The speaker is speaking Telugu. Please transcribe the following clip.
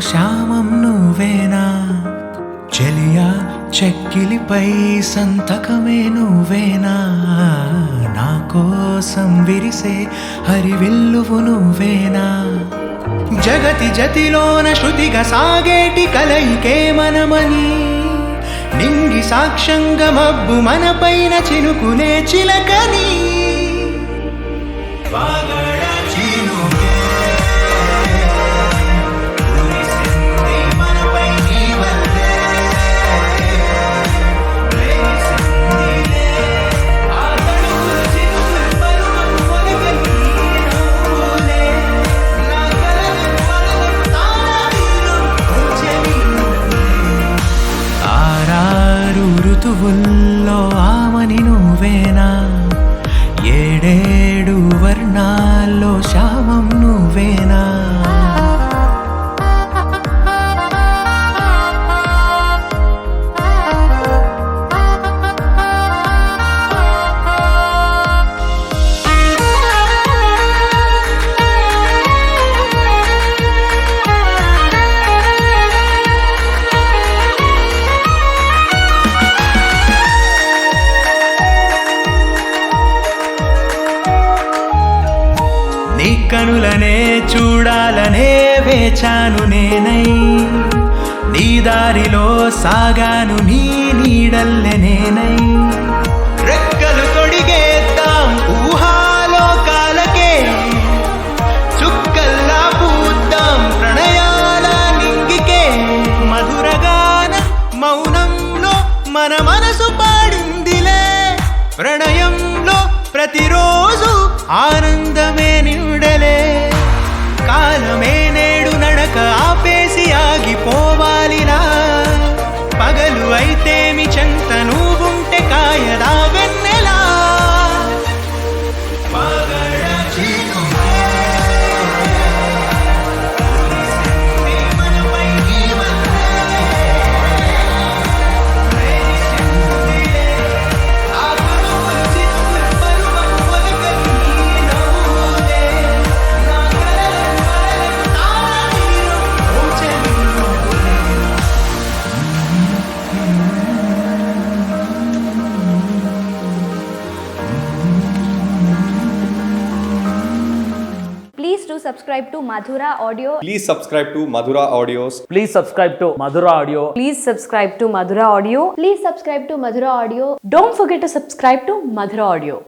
శామం నువ్వేనా చెలియా చెక్కిలిపై సంతకమే నువ్వేనా నా కోసం విరిసే హరివిల్లువు నువ్వేనా జగతి జతిలోన శృతిగా సాగేటి కలయికే మనమని నింగి సాక్ష్యంగా మబ్బు మన పైన చినుకులే చిలకని ఋతువుల్లో ఆమని నువ్వేనా ఏడేడు వర్ణాల్లో శామం నువ్వేనా నీ కనులనే చూడాలనే వేచాను నేనై నీ దారిలో సాగాను నీ నీడల్లె నేనై రెక్కలు తొడిగేద్దాం ఊహాలోకాలకే చుక్కల్లా పూద్దాం ప్రణయాల నింగికే మధురగాన మౌనంలో మన మనసు పాడిందిలే ప్రణయంలో ప్రతిరోజు ఆనందమే నిండలే కాలమే నేడు నడక ఆపేసి ఆగిపోవాలిలా పగలు అయితేమి చెంత నువ్వుంటే కాయదా వెన్నెలా Please do subscribe to Madhura Audio. Please subscribe to Madhura Audios. Please subscribe to Madhura Audio. Please subscribe to Madhura Audio. Please subscribe to Madhura Audio. Don't forget to subscribe to Madhura Audio.